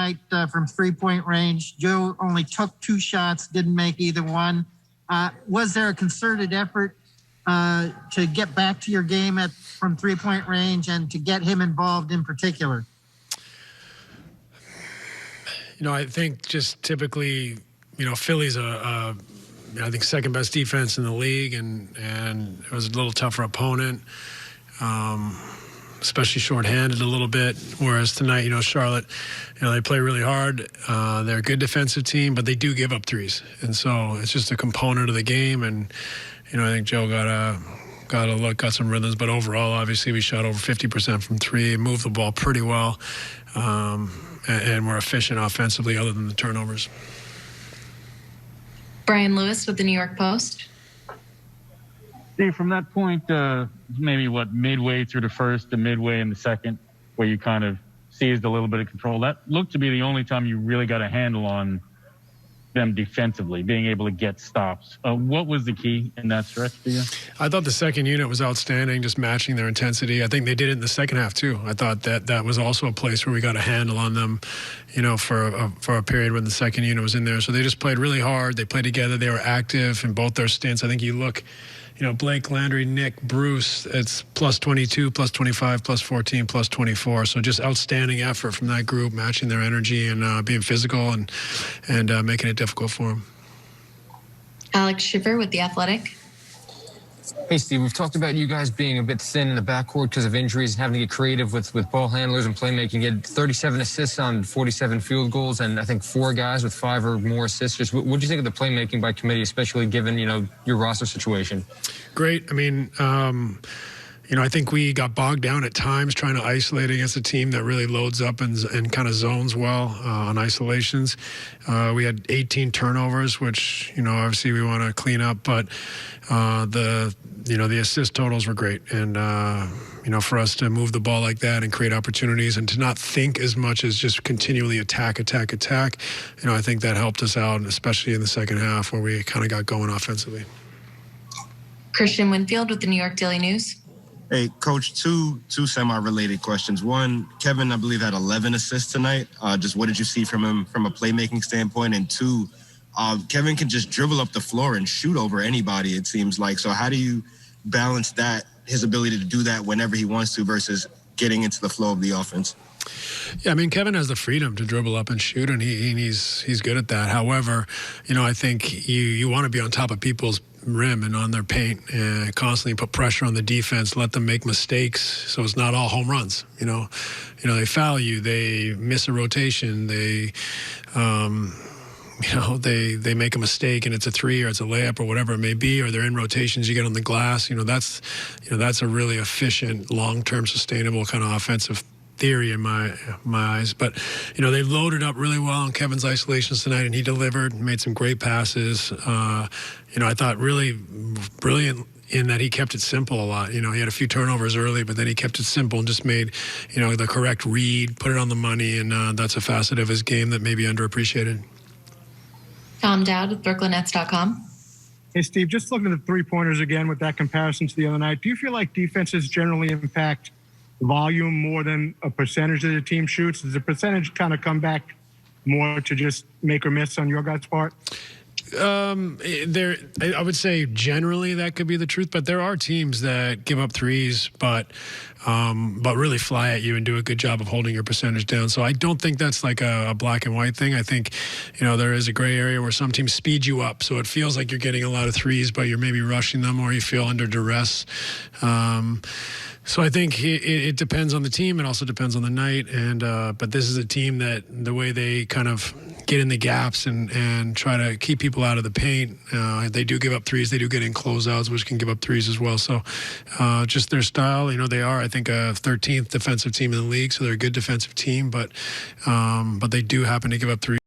night from three-point range. Joe only took 2 shots, didn't make either one. Was there a concerted effort to get back to your game from three-point range and to get him involved in particular? I think just typically, Philly's I think second best defense in the league, and it was a little tougher opponent, especially shorthanded a little bit. Whereas tonight, Charlotte, they play really hard. They're a good defensive team, but they do give up threes, and so it's just a component of the game. And I think Joe got a look, got some rhythms, but overall, obviously, we shot over 50% from three, moved the ball pretty well, and we're efficient offensively, other than the turnovers. Brian Lewis with the New York Post. Dave, from that point, maybe midway through the first to midway in the second, where you kind of seized a little bit of control, that looked to be the only time you really got a handle on them defensively, being able to get stops. What was the key in that stretch for you? I thought the second unit was outstanding, just matching their intensity. I think they did it in the second half too. I thought that was also a place where we got a handle on them, for a period when the second unit was in there. So they just played really hard. They played together. They were active in both their stints. I think you look, Blake, Landry, Nick, Bruce, it's plus 22, plus 25, plus 14, plus 24. So just outstanding effort from that group, matching their energy and being physical and making it difficult for them. Alex Schiffer with The Athletic. Hey, Steve, we've talked about you guys being a bit thin in the backcourt because of injuries and having to get creative with ball handlers and playmaking. You had 37 assists on 47 field goals, and I think 4 guys with 5 or more assists. Just what do you think of the playmaking by committee, especially given, your roster situation? Great. I mean, I think we got bogged down at times trying to isolate against a team that really loads up and kind of zones well on isolations. We had 18 turnovers, which, obviously we want to clean up, but the assist totals were great. And, for us to move the ball like that and create opportunities and to not think as much as just continually attack, I think that helped us out, especially in the second half where we kind of got going offensively. Christian Winfield with the New York Daily News. Hey, Coach, two semi-related questions. One, Kevin, I believe, had 11 assists tonight. Just what did you see from him from a playmaking standpoint? And two, Kevin can just dribble up the floor and shoot over anybody, it seems like. So how do you balance that, his ability to do that whenever he wants to versus getting into the flow of the offense? Yeah, I mean, Kevin has the freedom to dribble up and shoot, and he's good at that. However, I think you want to be on top of people's rim and on their paint and constantly put pressure on the defense, let them make mistakes so it's not all home runs. They foul you, they miss a rotation, they they make a mistake and it's a 3 or it's a layup or whatever it may be, or they're in rotations, you get on the glass. That's a really efficient, long-term, sustainable kind of offensive theory in my eyes. But they loaded up really well on Kevin's isolations tonight, and he delivered, made some great passes. I thought really brilliant in that he kept it simple a lot. He had a few turnovers early, but then he kept it simple and just made the correct read, put it on the money, and that's a facet of his game that may be underappreciated. Tom Dowd with BrooklynNets.com. Hey, Steve, just looking at the three-pointers again with that comparison to the other night, do you feel like defenses generally impact volume more than a percentage of the team shoots? Does the percentage kind of come back more to just make or miss on your guys' part? I would say generally that could be the truth, but there are teams that give up threes, but really fly at you and do a good job of holding your percentage down. So I don't think that's like a black and white thing. I think, there is a gray area where some teams speed you up. So it feels like you're getting a lot of threes, but you're maybe rushing them or you feel under duress. So I think it depends on the team. It also depends on the night. But this is a team that the way they kind of get in the gaps and try to keep people out of the paint, they do give up threes. They do get in closeouts, which can give up threes as well. So just their style, they are, I think, a 13th defensive team in the league. So they're a good defensive team, but they do happen to give up threes.